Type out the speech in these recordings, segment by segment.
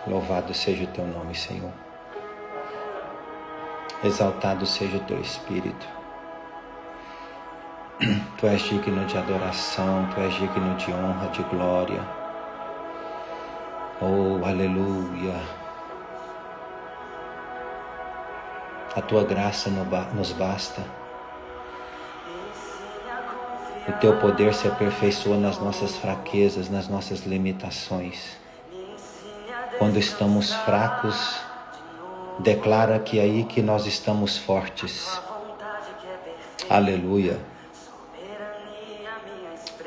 Louvado seja o teu nome, Senhor. Exaltado seja o teu Espírito. Tu és digno de adoração, tu és digno de honra, de glória. Oh, aleluia. A tua graça nos basta. O teu poder se aperfeiçoa nas nossas fraquezas, nas nossas limitações. Quando estamos fracos, declara que é aí que nós estamos fortes. Aleluia.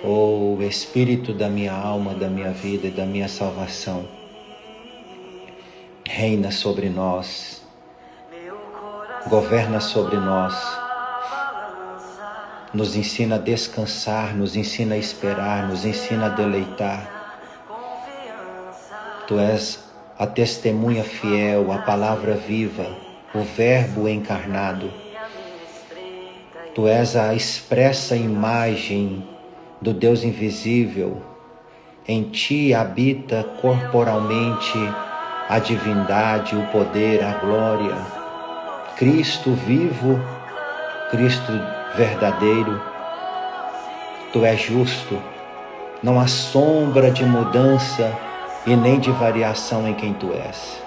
Oh, Espírito da minha alma, da minha vida e da minha salvação, reina sobre nós, governa sobre nós, nos ensina a descansar, nos ensina a esperar, nos ensina a deleitar. Tu és a testemunha fiel, a palavra viva, o verbo encarnado. Tu és a expressa imagem do Deus invisível. Em ti habita corporalmente a divindade, o poder, a glória. Cristo vivo, Cristo verdadeiro. Tu és justo, não há sombra de mudança e nem de variação em quem tu és.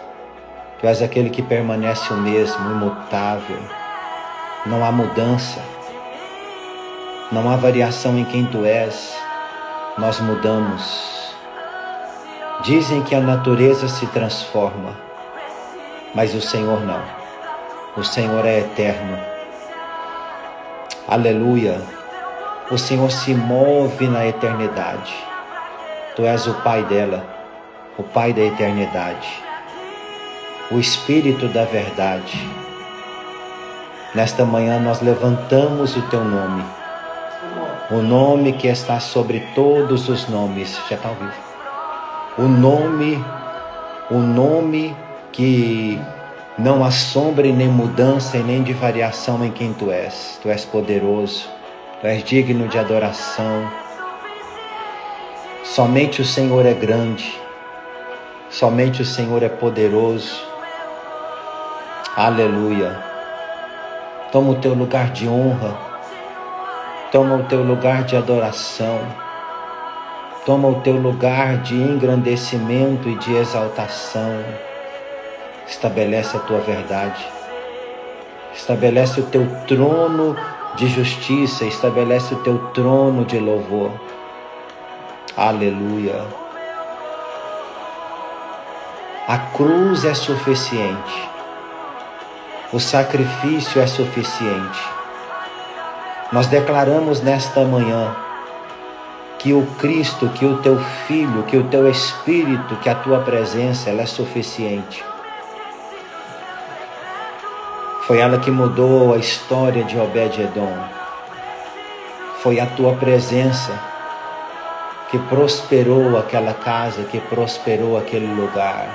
Tu és aquele que permanece o mesmo, imutável. Não há mudança, não há variação em quem tu és. Nós mudamos. Dizem que a natureza se transforma, mas o Senhor não. O Senhor é eterno. Aleluia. O Senhor se move na eternidade. Tu és o Pai dela, o Pai da eternidade, o Espírito da verdade. Nesta manhã nós levantamos o teu nome, o nome que está sobre todos os nomes. Já está ao vivo. O nome que não há sombra e nem mudança e nem de variação em quem tu és. Tu és poderoso, tu és digno de adoração. Somente o Senhor é grande, somente o Senhor é poderoso. Aleluia. Toma o teu lugar de honra, toma o teu lugar de adoração, toma o teu lugar de engrandecimento e de exaltação. Estabelece a tua verdade, estabelece o teu trono de justiça, estabelece o teu trono de louvor. Aleluia. A cruz é suficiente, o sacrifício é suficiente. Nós declaramos nesta manhã que o Cristo, que o teu Filho, que o teu Espírito, que a tua presença, ela é suficiente. Foi ela que mudou a história de Obed-Edom. Foi a tua presença que prosperou aquela casa, que prosperou aquele lugar,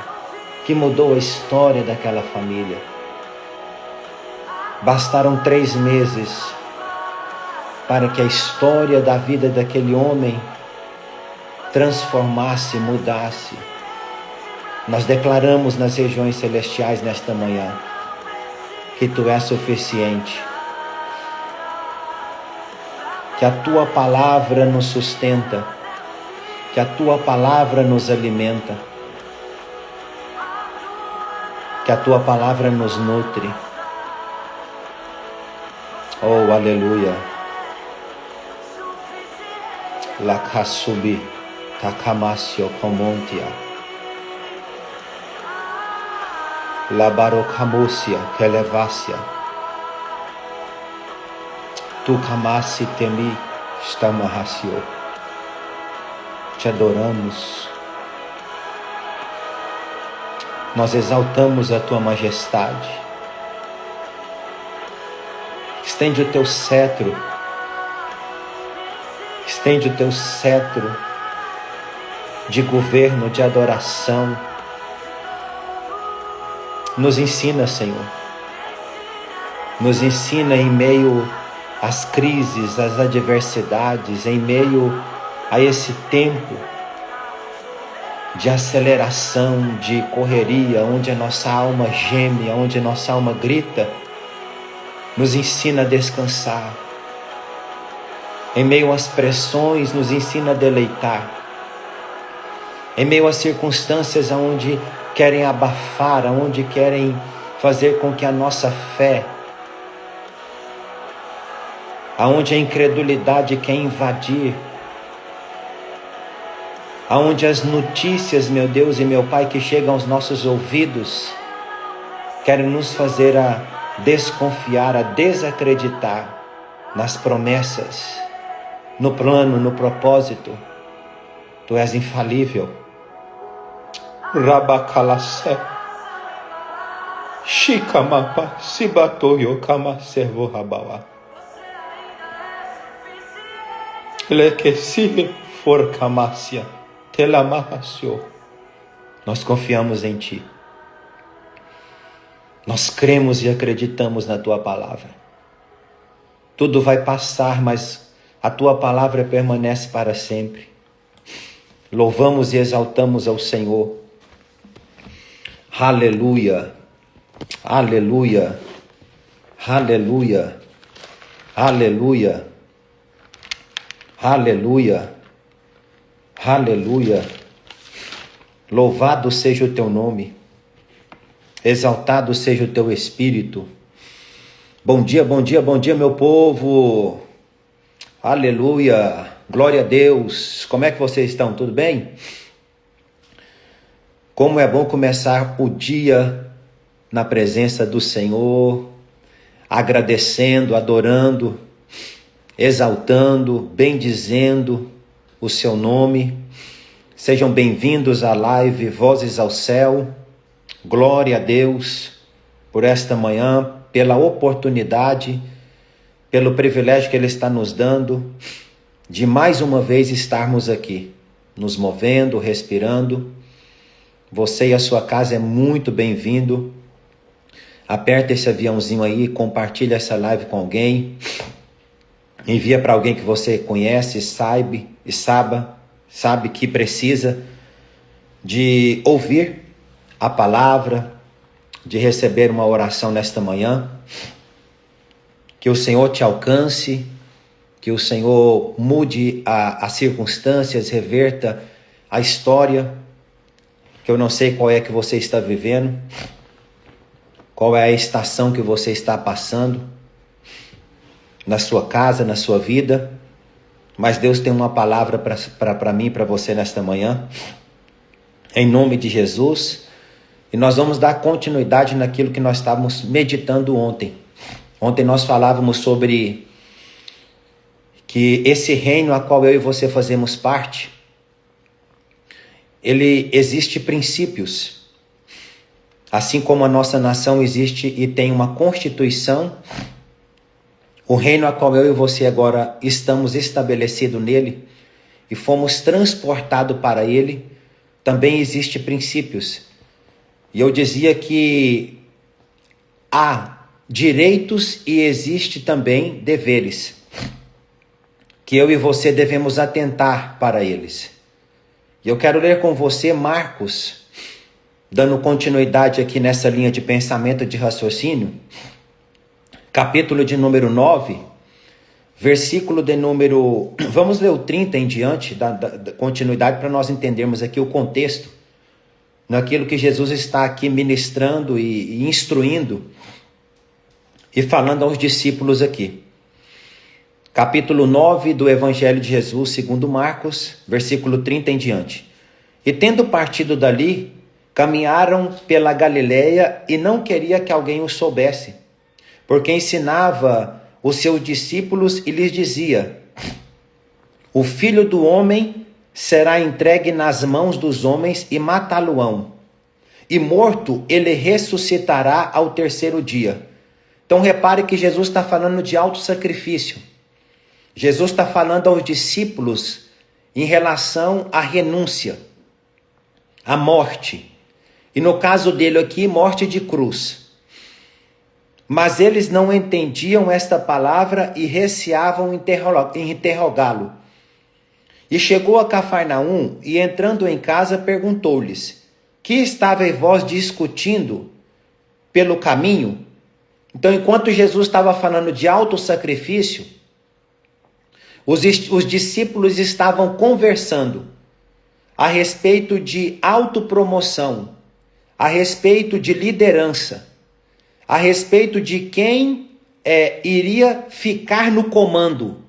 que mudou a história daquela família. Bastaram 3 meses para que a história da vida daquele homem transformasse, mudasse. Nós declaramos nas regiões celestiais nesta manhã que tu és suficiente, que a tua palavra nos sustenta, que a tua palavra nos alimenta, que a tua palavra nos nutre. Oh, aleluia. Lakasubi takamasio komontia. Labarokamusia kelevasia. Tu kamasi temi stamahasio. Te adoramos. Nós exaltamos a tua majestade. Estende o teu cetro. Estende o teu cetro de governo, de adoração. Nos ensina, Senhor. Nos ensina em meio às crises, às adversidades, em meio a esse tempo de aceleração, de correria, onde a nossa alma geme, onde a nossa alma grita, nos ensina a descansar. Em meio às pressões, nos ensina a deleitar. Em meio às circunstâncias onde querem abafar, onde querem fazer com que a nossa fé, aonde a incredulidade quer invadir, aonde as notícias, meu Deus e meu Pai, que chegam aos nossos ouvidos, querem nos fazer a desconfiar, a desacreditar nas promessas, no plano, no propósito. Tu és infalível. Rabakalassé. Shikamapa Sibatoyo Kama Servo Rabawa. Lekesi Forcamácia Telamahassio. Nós confiamos em Ti. Nós cremos e acreditamos na Tua palavra. Tudo vai passar, mas a Tua palavra permanece para sempre. Louvamos e exaltamos ao Senhor. Aleluia, aleluia, aleluia, aleluia, aleluia, aleluia. Louvado seja o Teu nome. Exaltado seja o Teu Espírito. Bom dia, bom dia, bom dia, meu povo. Aleluia. Glória a Deus. Como é que vocês estão? Tudo bem? Como é bom começar o dia na presença do Senhor, agradecendo, adorando, exaltando, bendizendo o seu nome. Sejam bem-vindos à live Vozes ao Céu. Glória a Deus por esta manhã, pela oportunidade, pelo privilégio que Ele está nos dando de mais uma vez estarmos aqui, nos movendo, respirando. Você e a sua casa é muito bem-vindo. Aperta esse aviãozinho aí, compartilha essa live com alguém. Envia para alguém que você conhece, sabe que precisa de ouvir a palavra, de receber uma oração nesta manhã. Que o Senhor te alcance, que o Senhor mude as circunstâncias, reverta a história, que eu não sei qual é que você está vivendo, qual é a estação que você está passando, na sua casa, na sua vida, mas Deus tem uma palavra para mim e para você nesta manhã, em nome de Jesus, e nós vamos dar continuidade naquilo que nós estávamos meditando ontem. Ontem nós falávamos sobre que esse reino a qual eu e você fazemos parte, ele existe princípios, assim como a nossa nação existe e tem uma constituição. O reino a qual eu e você agora estamos estabelecidos nele e fomos transportados para ele, também existe princípios. E eu dizia que há direitos e existe também deveres, que eu e você devemos atentar para eles. E eu quero ler com você Marcos, dando continuidade aqui nessa linha de pensamento, de raciocínio, capítulo de número 9, versículo de número... Vamos ler o 30 em diante, da continuidade, para nós entendermos aqui o contexto, naquilo que Jesus está aqui ministrando e instruindo, e falando aos discípulos aqui. Capítulo 9 do Evangelho de Jesus, segundo Marcos, versículo 30 em diante. E tendo partido dali, caminharam pela Galileia e não queria que alguém o soubesse, porque ensinava os seus discípulos e lhes dizia: o Filho do Homem será entregue nas mãos dos homens e matá-lo-ão, e morto ele ressuscitará ao terceiro dia. Então repare que Jesus está falando de autossacrifício. Jesus está falando aos discípulos em relação à renúncia, à morte. E no caso dele aqui, morte de cruz. Mas eles não entendiam esta palavra e receavam interrogá-lo. E chegou a Cafarnaum, e entrando em casa, perguntou-lhes: que estáveis vós discutindo pelo caminho? Então, enquanto Jesus estava falando de autossacrifício, os discípulos estavam conversando a respeito de autopromoção, a respeito de liderança, a respeito de quem iria ficar no comando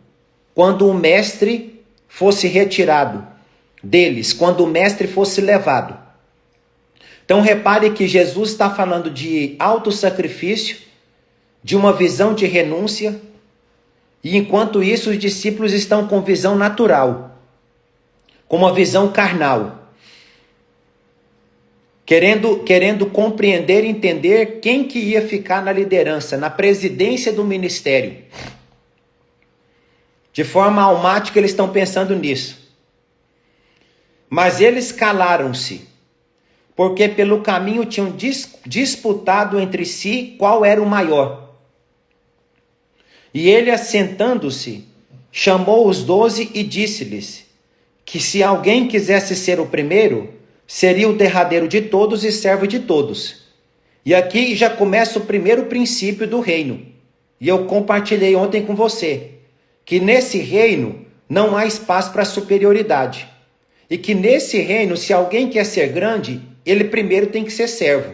quando o mestre fosse retirado deles, quando o mestre fosse levado. Então repare que Jesus está falando de autossacrifício, de uma visão de renúncia, e enquanto isso os discípulos estão com visão natural, com uma visão carnal, querendo compreender e entender quem que ia ficar na liderança, na presidência do ministério. De forma almática eles estão pensando nisso. Mas eles calaram-se, porque pelo caminho tinham disputado entre si qual era o maior. E ele, assentando-se, chamou os 12 e disse-lhes que se alguém quisesse ser o primeiro, seria o derradeiro de todos e servo de todos. E aqui já começa o primeiro princípio do reino. E eu compartilhei ontem com você que nesse reino não há espaço para superioridade. E que nesse reino, se alguém quer ser grande, ele primeiro tem que ser servo.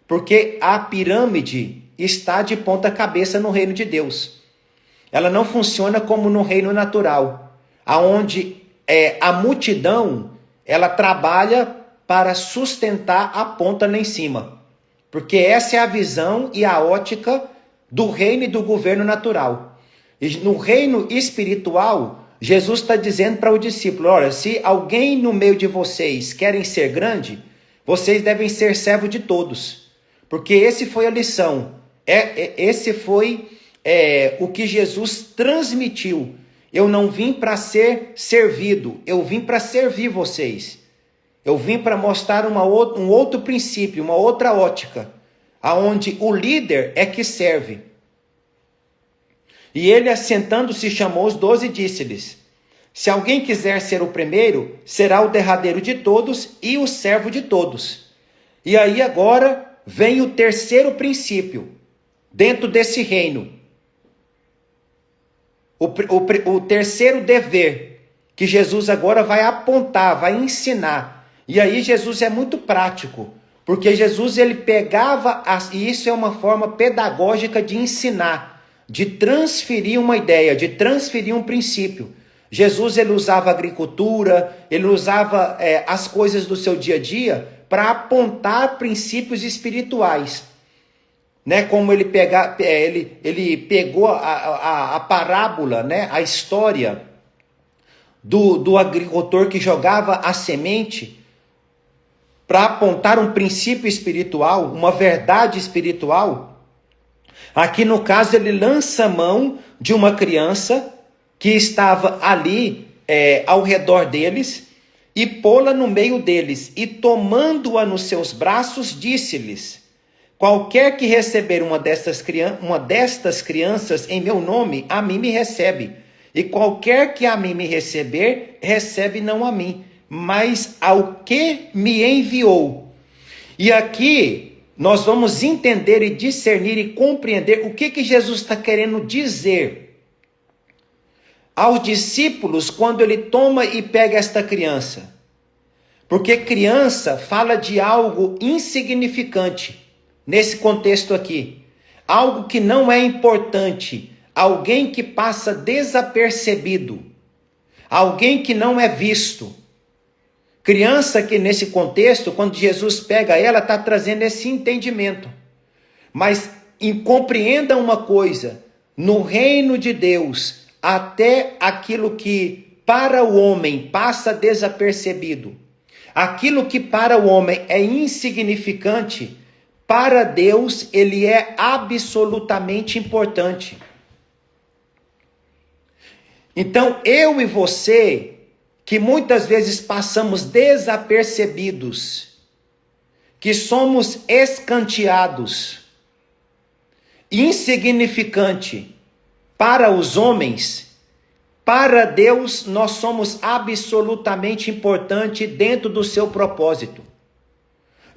Porque a pirâmide está de ponta cabeça no reino de Deus. Ela não funciona como no reino natural, aonde a multidão ela trabalha para sustentar a ponta lá em cima. Porque essa é a visão e a ótica do reino e do governo natural. E no reino espiritual, Jesus está dizendo para o discípulo: olha, se alguém no meio de vocês querem ser grande, vocês devem ser servo de todos. Porque esse foi a lição. Esse foi o que Jesus transmitiu. Eu não vim para ser servido, eu vim para servir vocês. Eu vim para mostrar um outro princípio, uma outra ótica, aonde o líder é que serve. E ele, assentando-se, chamou os 12 e disse-lhes: se alguém quiser ser o primeiro, será o derradeiro de todos e o servo de todos. E aí agora vem o terceiro princípio dentro desse reino. O terceiro dever que Jesus agora vai apontar, vai ensinar. E aí Jesus é muito prático, porque Jesus ele pegava, e isso é uma forma pedagógica de ensinar, de transferir uma ideia, de transferir um princípio. Jesus ele usava agricultura, ele usava as coisas do seu dia a dia para apontar princípios espirituais. Né, como ele pegou a parábola, né, a história do agricultor que jogava a semente para apontar um princípio espiritual, uma verdade espiritual. Aqui no caso ele lança a mão de uma criança que estava ali ao redor deles e pô-la no meio deles e tomando-a nos seus braços disse-lhes: qualquer que receber uma destas crianças em meu nome, a mim me recebe. E qualquer que a mim me receber, recebe não a mim, mas ao que me enviou. E aqui nós vamos entender e discernir e compreender o que Jesus está querendo dizer aos discípulos quando ele toma e pega esta criança. Porque criança fala de algo insignificante. Nesse contexto aqui, algo que não é importante, alguém que passa desapercebido, alguém que não é visto. Criança que nesse contexto, quando Jesus pega ela, está trazendo esse entendimento. Mas compreenda uma coisa, no reino de Deus, até aquilo que para o homem passa desapercebido, aquilo que para o homem é insignificante, para Deus, ele é absolutamente importante. Então, eu e você, que muitas vezes passamos desapercebidos, que somos escanteados, insignificante para os homens, Para Deus, nós somos absolutamente importantes dentro do seu propósito.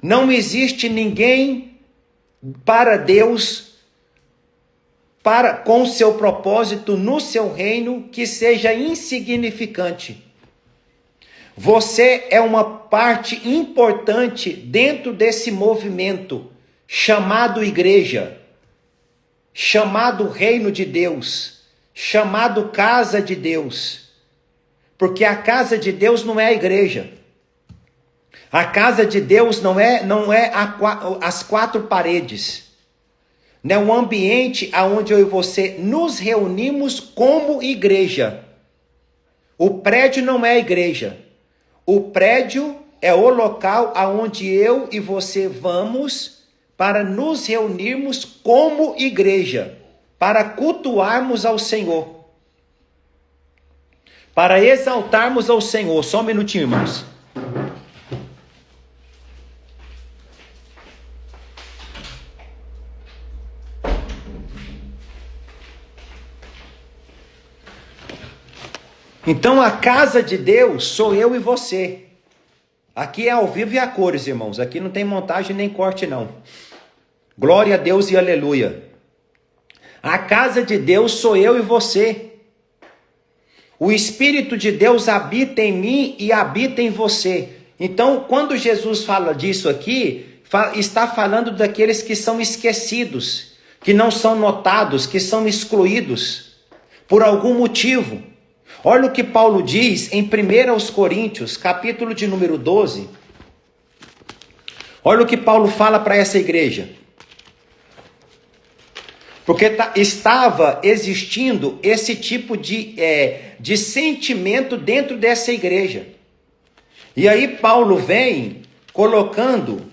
Não existe ninguém para Deus, com seu propósito no seu reino, que seja insignificante. Você é uma parte importante dentro desse movimento chamado igreja, chamado reino de Deus, chamado casa de Deus. Porque a casa de Deus não é a igreja. A casa de Deus não é as quatro paredes. Não é um ambiente onde eu e você nos reunimos como igreja. O prédio não é a igreja. O prédio é o local aonde eu e você vamos para nos reunirmos como igreja, para cultuarmos ao Senhor, para exaltarmos ao Senhor. Só um minutinho, irmãos. Então a casa de Deus sou eu e você. Aqui é ao vivo e a cores, irmãos. Aqui não tem montagem nem corte, não. Glória a Deus e aleluia. A casa de Deus sou eu e você. O Espírito de Deus habita em mim e habita em você. Então, quando Jesus fala disso aqui, está falando daqueles que são esquecidos, que não são notados, que são excluídos por algum motivo. Olha o que Paulo diz em 1 Coríntios, capítulo de número 12. Olha o que Paulo fala para essa igreja. Porque estava existindo esse tipo de sentimento dentro dessa igreja. E aí Paulo vem colocando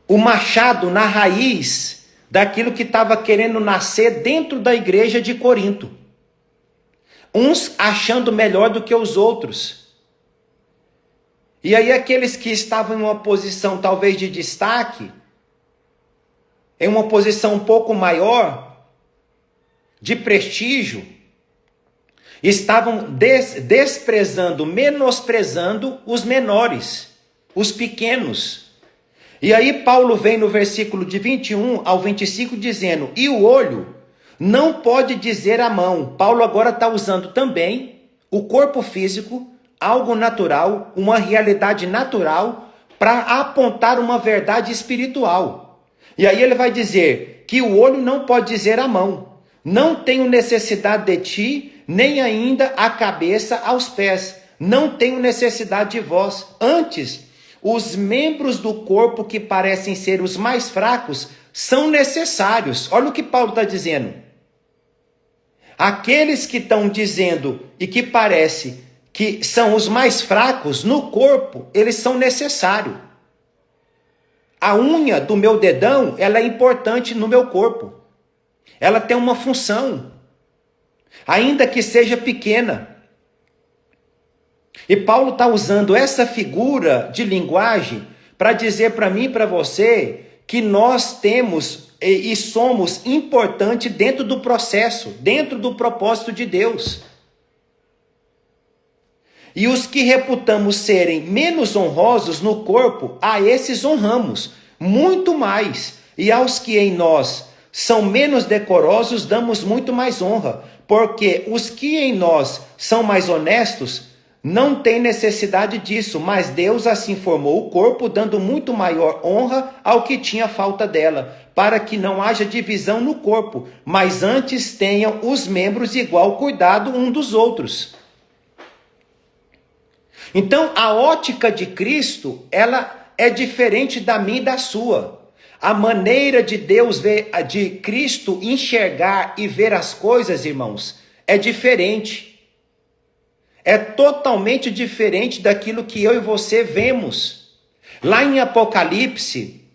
o machado na raiz daquilo que estava querendo nascer dentro da igreja de Corinto. Uns achando melhor do que os outros. E aí aqueles que estavam em uma posição talvez de destaque, em uma posição um pouco maior, de prestígio, estavam desprezando, menosprezando os menores, os pequenos. E aí Paulo vem no versículo de 21 ao 25 dizendo, e o olho não pode dizer a mão. Paulo agora está usando também o corpo físico, algo natural, uma realidade natural, para apontar uma verdade espiritual. E aí ele vai dizer que o olho não pode dizer a mão, não tenho necessidade de ti, nem ainda a cabeça aos pés, não tenho necessidade de vós. Antes, os membros do corpo que parecem ser os mais fracos são necessários. Olha o que Paulo está dizendo. Aqueles que estão dizendo e que parece que são os mais fracos no corpo, eles são necessários. A unha do meu dedão, ela é importante no meu corpo. Ela tem uma função, ainda que seja pequena. E Paulo está usando essa figura de linguagem para dizer para mim e para você que nós temos e somos importantes dentro do processo, dentro do propósito de Deus. E os que reputamos serem menos honrosos no corpo, a esses honramos muito mais. E aos que em nós são menos decorosos, damos muito mais honra. Porque os que em nós são mais honestos, não têm necessidade disso. Mas Deus assim formou o corpo, dando muito maior honra ao que tinha falta dela, para que não haja divisão no corpo, mas antes tenham os membros igual cuidado um dos outros. Então, a ótica de Cristo, ela é diferente da minha e da sua. A maneira de Deus ver, de Cristo enxergar e ver as coisas, irmãos, é diferente. É totalmente diferente daquilo que eu e você vemos. Lá em Apocalipse,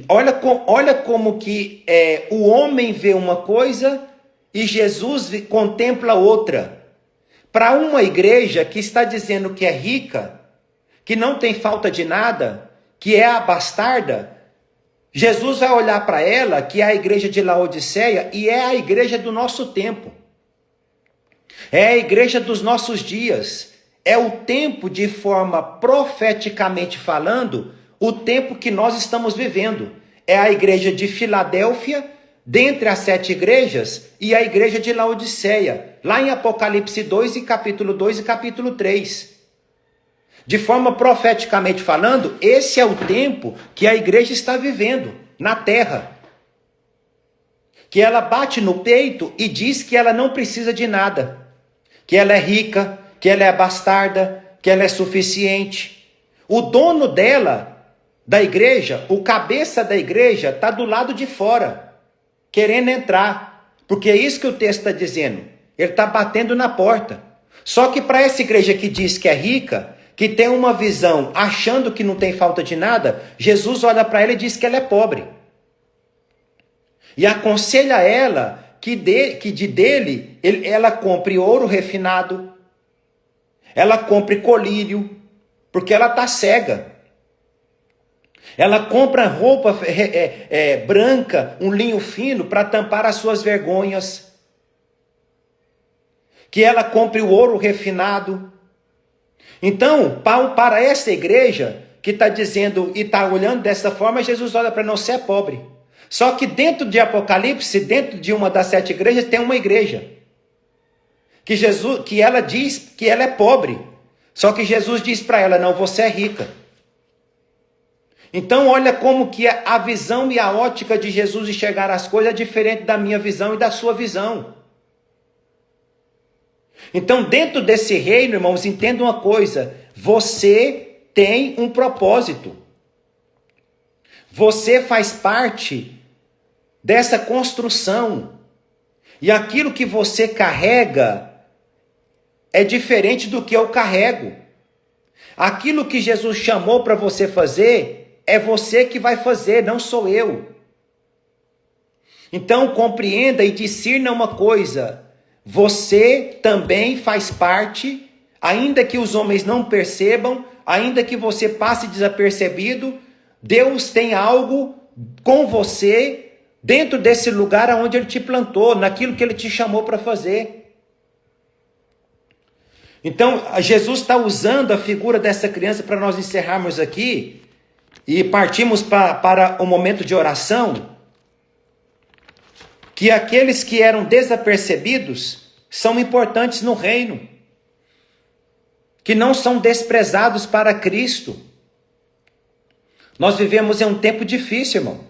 olha como que o homem vê uma coisa e Jesus contempla outra. Para uma igreja que está dizendo que é rica, que não tem falta de nada, que é abastarda, Jesus vai olhar para ela, que é a igreja de Laodiceia, e é a igreja do nosso tempo. É a igreja dos nossos dias. É o tempo, de forma profeticamente falando, o tempo que nós estamos vivendo. É a igreja de Filadélfia, dentre as 7 igrejas, e a igreja de Laodiceia, lá em Apocalipse 2 e capítulo 2 e capítulo 3. De forma profeticamente falando, esse é o tempo que a igreja está vivendo na terra. Que ela bate no peito e diz que ela não precisa de nada. Que ela é rica, que ela é bastarda, que ela é suficiente. O dono dela, da igreja, o cabeça da igreja, está do lado de fora, querendo entrar. Porque é isso que o texto está dizendo. Ele está batendo na porta. Só que para essa igreja que diz que é rica, que tem uma visão achando que não tem falta de nada, Jesus olha para ela e diz que ela é pobre. E aconselha ela ela compre ouro refinado, ela compre colírio, porque ela está cega. Ela compra roupa branca, um linho fino para tampar as suas vergonhas. Que ela compre o ouro refinado. Então, para essa igreja que está dizendo e está olhando dessa forma, Jesus olha para não ser pobre. Só que dentro de Apocalipse, dentro de uma das 7 igrejas, tem uma igreja. Que ela diz que ela é pobre. Só que Jesus diz para ela, não, você é rica. Então olha como que a visão e a ótica de Jesus enxergar as coisas é diferente da minha visão e da sua visão. Então dentro desse reino, irmãos, entenda uma coisa. Você tem um propósito. Você faz parte dessa construção. E aquilo que você carrega é diferente do que eu carrego. Aquilo que Jesus chamou para você fazer, é você que vai fazer, não sou eu. Então compreenda e discirna uma coisa. Você também faz parte, ainda que os homens não percebam, ainda que você passe desapercebido, Deus tem algo com você dentro desse lugar onde Ele te plantou, naquilo que Ele te chamou para fazer. Então, Jesus está usando a figura dessa criança para nós encerrarmos aqui e partimos para o momento de oração, que aqueles que eram desapercebidos são importantes no reino, que não são desprezados para Cristo. Nós vivemos em um tempo difícil, irmão.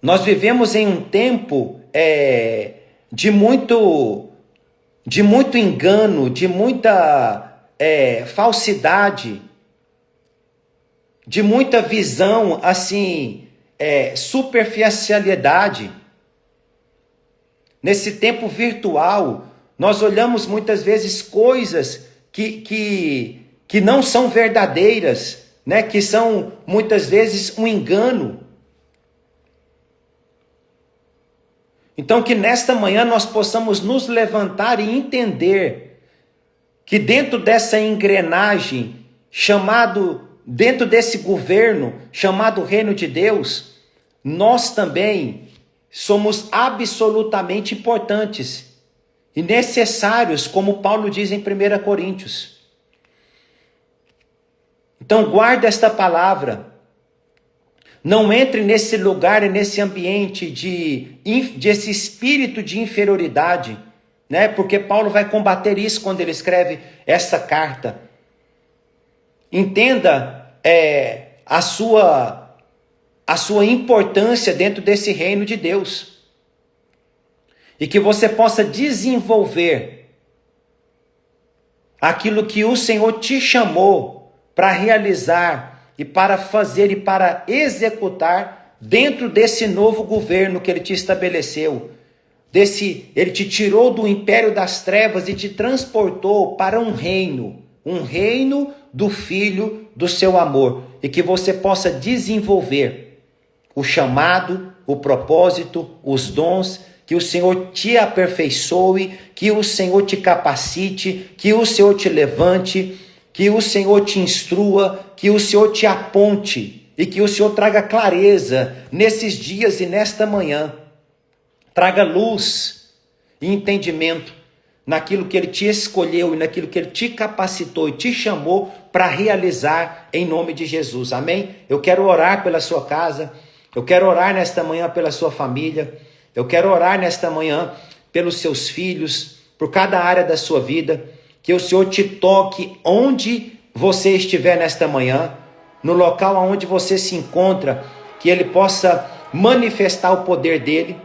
Nós vivemos em um tempo de muito engano, de muita falsidade, de muita visão, assim, superficialidade. Nesse tempo virtual, nós olhamos muitas vezes coisas que não são verdadeiras, né? Que são muitas vezes um engano. Então que nesta manhã nós possamos nos levantar e entender que dentro dessa engrenagem, dentro desse governo chamado Reino de Deus, nós também somos absolutamente importantes e necessários, como Paulo diz em 1 Coríntios. Então guarda esta palavra. Não entre nesse lugar e nesse ambiente desse espírito de inferioridade, né? Porque Paulo vai combater isso quando ele escreve essa carta. Entenda a sua importância dentro desse reino de Deus. E que você possa desenvolver aquilo que o Senhor te chamou para realizar e para fazer e para executar dentro desse novo governo que Ele te estabeleceu. Ele te tirou do império das trevas e te transportou para um reino do Filho do seu amor. E que você possa desenvolver o chamado, o propósito, os dons, que o Senhor te aperfeiçoe, que o Senhor te capacite, que o Senhor te levante, que o Senhor te instrua, que o Senhor te aponte e que o Senhor traga clareza nesses dias e nesta manhã. Traga luz e entendimento naquilo que Ele te escolheu e naquilo que Ele te capacitou e te chamou para realizar em nome de Jesus. Amém? Eu quero orar pela sua casa, eu quero orar nesta manhã pela sua família, eu quero orar nesta manhã pelos seus filhos, por cada área da sua vida, que o Senhor te toque onde você estiver nesta manhã, no local onde você se encontra, que Ele possa manifestar o poder dEle,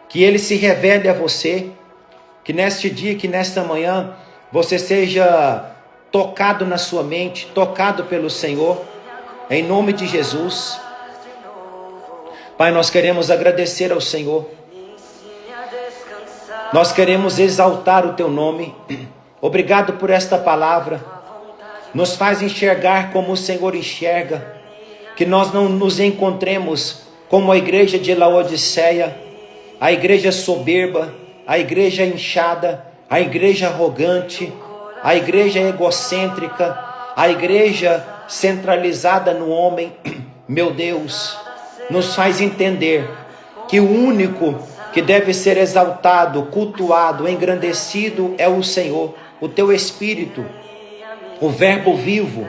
que Ele se revele a você, que neste dia, que nesta manhã, você seja tocado na sua mente, tocado pelo Senhor, em nome de Jesus. Pai, nós queremos agradecer ao Senhor, nós queremos exaltar o Teu nome. Obrigado por esta palavra, nos faz enxergar como o Senhor enxerga, que nós não nos encontremos como a igreja de Laodiceia, a igreja soberba, a igreja inchada, a igreja arrogante, a igreja egocêntrica, a igreja centralizada no homem. Meu Deus, nos faz entender que o único que deve ser exaltado, cultuado, engrandecido é o Senhor, o Teu Espírito, o Verbo vivo.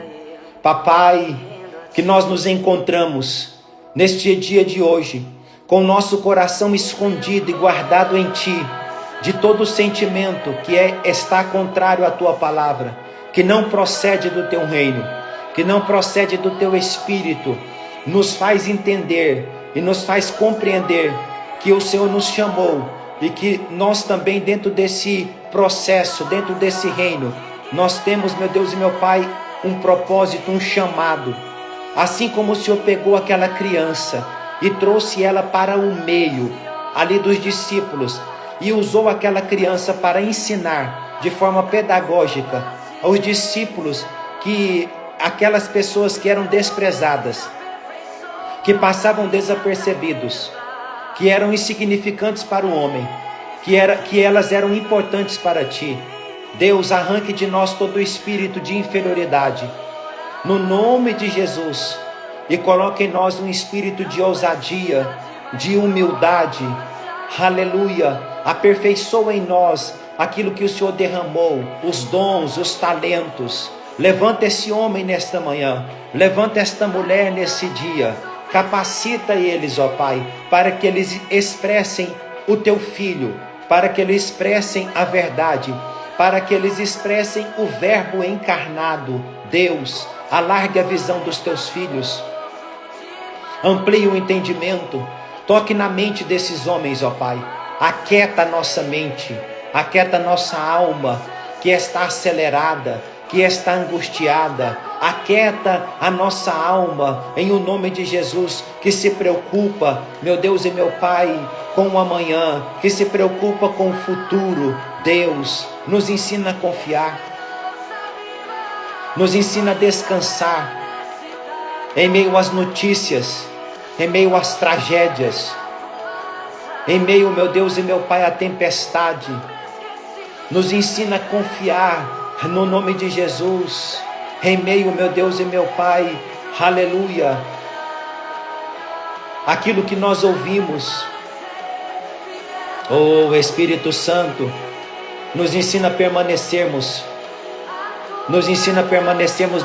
Papai, que nós nos encontramos neste dia de hoje, com o nosso coração escondido e guardado em Ti, de todo sentimento que está contrário à Tua palavra, que não procede do Teu reino, que não procede do Teu Espírito, nos faz entender e nos faz compreender que o Senhor nos chamou e que nós também dentro desse processo, dentro desse reino, nós temos, meu Deus e meu Pai, um propósito, um chamado. Assim como o Senhor pegou aquela criança e trouxe ela para o meio ali dos discípulos e usou aquela criança para ensinar de forma pedagógica aos discípulos, que aquelas pessoas que eram desprezadas, que passavam desapercebidos, que eram insignificantes para o homem, que elas eram importantes para Ti. Deus, arranque de nós todo o espírito de inferioridade, no nome de Jesus, e coloque em nós um espírito de ousadia, de humildade. Aleluia. Aperfeiçoa em nós aquilo que o Senhor derramou, os dons, os talentos. Levanta esse homem nesta manhã, levanta esta mulher nesse dia, capacita eles, ó Pai, para que eles expressem o Teu Filho, para que eles expressem a verdade, para que eles expressem o Verbo encarnado. Deus, alargue a visão dos Teus filhos, amplie o entendimento, toque na mente desses homens, ó Pai, aquieta a nossa mente, aquieta a nossa alma, que está acelerada, que está angustiada, aquieta a nossa alma, em o nome de Jesus, que se preocupa, meu Deus e meu Pai, com o amanhã, que se preocupa com o futuro. Deus, nos ensina a confiar, nos ensina a descansar, em meio às notícias, em meio às tragédias, em meio, meu Deus e meu Pai, à tempestade. Nos ensina a confiar no nome de Jesus, em meio, meu Deus e meu Pai, aleluia, aquilo que nós ouvimos. Oh Espírito Santo, nos ensina a permanecermos,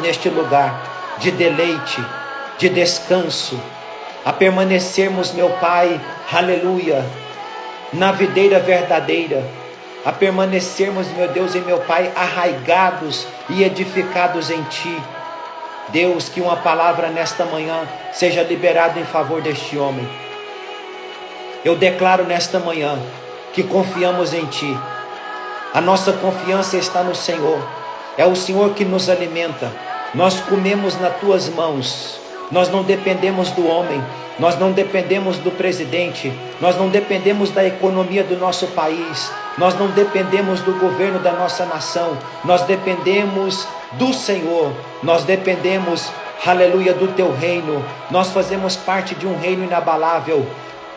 neste lugar de deleite, de descanso, a permanecermos, meu Pai, aleluia, na videira verdadeira, a permanecermos, meu Deus e meu Pai, arraigados e edificados em Ti. Deus, que uma palavra nesta manhã seja liberada em favor deste homem. Eu declaro nesta manhã que confiamos em Ti. A nossa confiança está no Senhor. É o Senhor que nos alimenta. Nós comemos nas Tuas mãos. Nós não dependemos do homem. Nós não dependemos do presidente. Nós não dependemos da economia do nosso país. Nós não dependemos do governo da nossa nação. Nós dependemos do Senhor. Nós dependemos, aleluia, do Teu reino. Nós fazemos parte de um reino inabalável.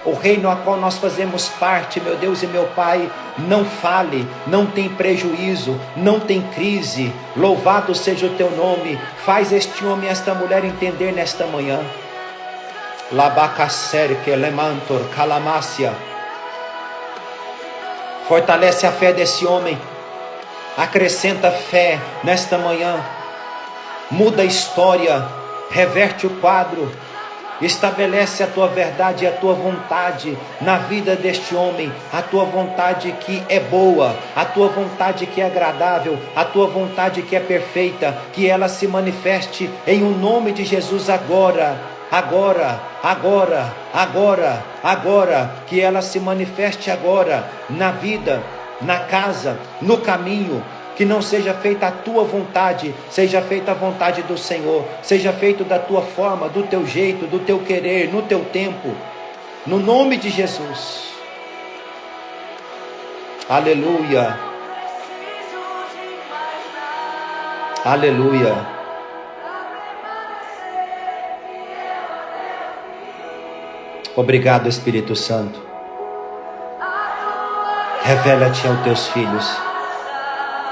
O reino a qual nós fazemos parte, meu Deus e meu Pai, não fale, não tem prejuízo, não tem crise. Louvado seja o Teu nome. Faz este homem e esta mulher entender nesta manhã. Labacacer que lemantor calamácia. Fortalece a fé desse homem. Acrescenta fé nesta manhã. Muda a história. Reverte o quadro. Estabelece a tua verdade e a tua vontade na vida deste homem, a tua vontade que é boa, a tua vontade que é agradável, a tua vontade que é perfeita, que ela se manifeste em o nome de Jesus agora, que ela se manifeste agora na vida, na casa, no caminho. Que não seja feita a tua vontade, seja feita a vontade do Senhor, seja feito da tua forma, do teu jeito, do teu querer, no teu tempo, no nome de Jesus. Aleluia, aleluia. Obrigado, Espírito Santo. Revela-te aos teus filhos.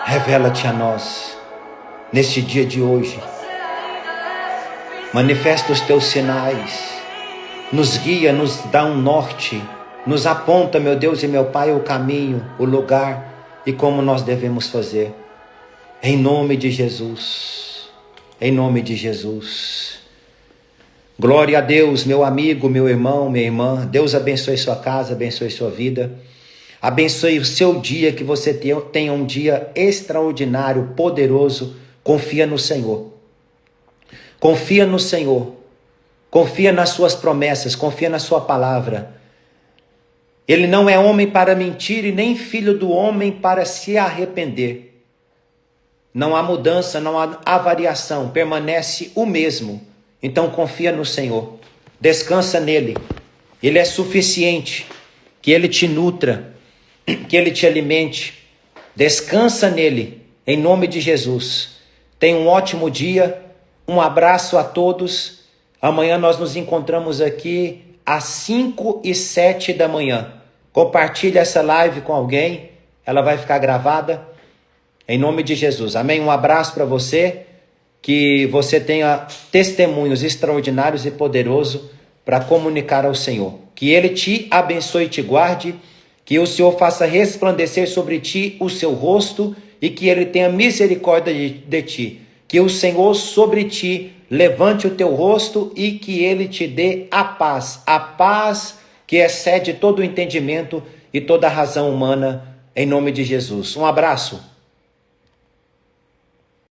Revela-te a nós, neste dia de hoje. Manifesta os teus sinais, nos guia, nos dá um norte, nos aponta, meu Deus e meu Pai, o caminho, o lugar e como nós devemos fazer. Em nome de Jesus, em nome de Jesus. Glória a Deus, meu amigo, meu irmão, minha irmã. Deus abençoe sua casa, abençoe sua vida. Abençoe o seu dia, que você tenha um dia extraordinário, poderoso. Confia no Senhor. Confia no Senhor. Confia nas suas promessas, confia na sua palavra. Ele não é homem para mentir e nem filho do homem para se arrepender. Não há mudança, não há variação, permanece o mesmo. Então confia no Senhor. Descansa nele. Ele é suficiente. Que ele te nutra. Que ele te alimente. Descansa nele, em nome de Jesus. Tenha um ótimo dia. Um abraço a todos. Amanhã nós nos encontramos aqui às 5 e 7 da manhã. Compartilhe essa live com alguém. Ela vai ficar gravada. Em nome de Jesus. Amém? Um abraço para você. Que você tenha testemunhos extraordinários e poderosos para comunicar ao Senhor. Que ele te abençoe e te guarde. Que o Senhor faça resplandecer sobre ti o seu rosto e que ele tenha misericórdia de ti. Que o Senhor sobre ti levante o teu rosto e que ele te dê a paz que excede todo o entendimento e toda a razão humana, em nome de Jesus. Um abraço.